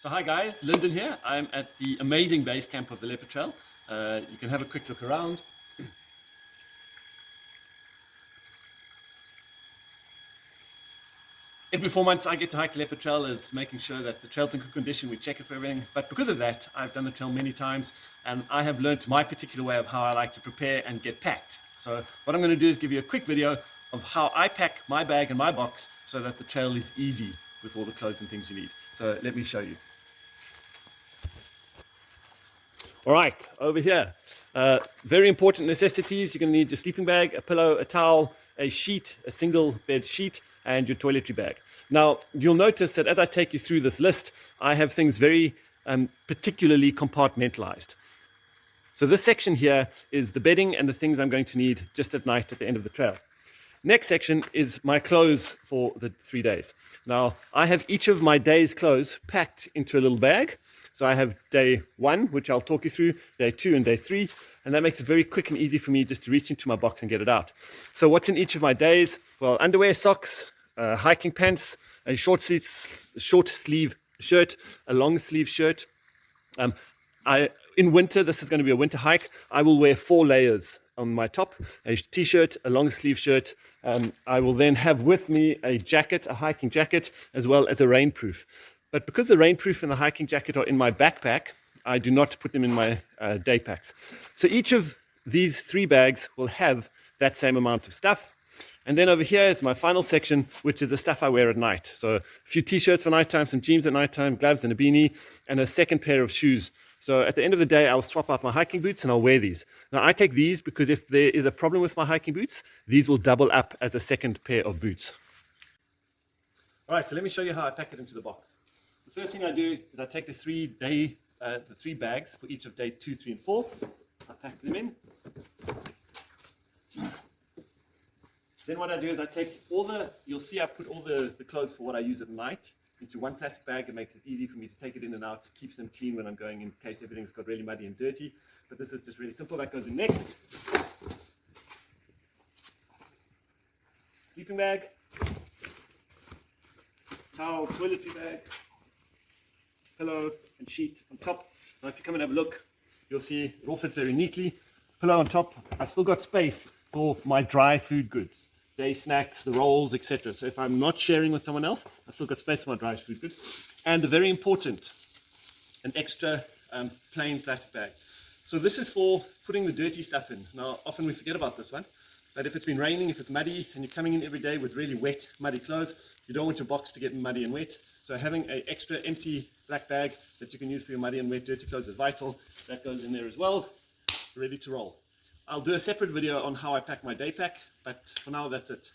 So hi guys, Lyndon here. I'm at the amazing base camp of the Leopard Trail. You can have a quick look around. Every 4 months I get to hike the Leopard Trail is making sure that the trail's in good condition. We check it for everything. But because of that, I've done the trail many times and I have learned my particular way of how I like to prepare and get packed. So what I'm going to do is give you a quick video of how I pack my bag and my box so that the trail is easy with all the clothes and things you need. So let me show you. All right, over here, very important necessities. You're going to need your sleeping bag, a pillow, a towel, a sheet, a single bed sheet, and your toiletry bag. Now, you'll notice that as I take you through this list, I have things very particularly compartmentalized. So this section here is the bedding and the things I'm going to need just at night at the end of the trail. Next section is my clothes for the 3 days. Now, I have each of my day's clothes packed into a little bag. So I have day 1, which I'll talk you through, day 2 and day 3, and that makes it very quick and easy for me just to reach into my box and get it out. So what's in each of my days? Well, underwear, socks, hiking pants, a short sleeve shirt, a long sleeve shirt. In winter, this is going to be a winter hike, I will wear 4 layers on my top, a t-shirt, a long sleeve shirt. I will then have with me a jacket, a hiking jacket, as well as a rainproof. But because the rainproof and the hiking jacket are in my backpack, I do not put them in my day packs. So each of these 3 bags will have that same amount of stuff. And then over here is my final section, which is the stuff I wear at night. So a few t-shirts for nighttime, some jeans at nighttime, gloves and a beanie, and a second pair of shoes. So at the end of the day, I'll swap out my hiking boots and I'll wear these. Now I take these because if there is a problem with my hiking boots, these will double up as a second pair of boots. All right, so let me show you how I pack it into the box. The first thing I do is I take the 3 bags for each of day 2, 3, and 4. I pack them in. Then what I do is I take you'll see I put all the clothes for what I use at night into one plastic bag. It makes it easy for me to take it in and out, keeps them clean when I'm going in case everything's got really muddy and dirty. But this is just really simple. That goes in next. Sleeping bag, towel, toiletry bag, pillow and sheet on top. Now if you come and have a look, you'll see it all fits very neatly. Pillow on top. I've still got space for my dry food goods, day snacks, the rolls, etc. So if I'm not sharing with someone else, I've still got space for my dry food goods. And very important, an extra plain plastic bag. So this is for putting the dirty stuff in. Now often we forget about this one, but if it's been raining, if it's muddy, and you're coming in every day with really wet, muddy clothes, you don't want your box to get muddy and wet. So having an extra empty black bag that you can use for your muddy and wet, dirty clothes is vital. That goes in there as well, ready to roll. I'll do a separate video on how I pack my day pack, but for now that's it.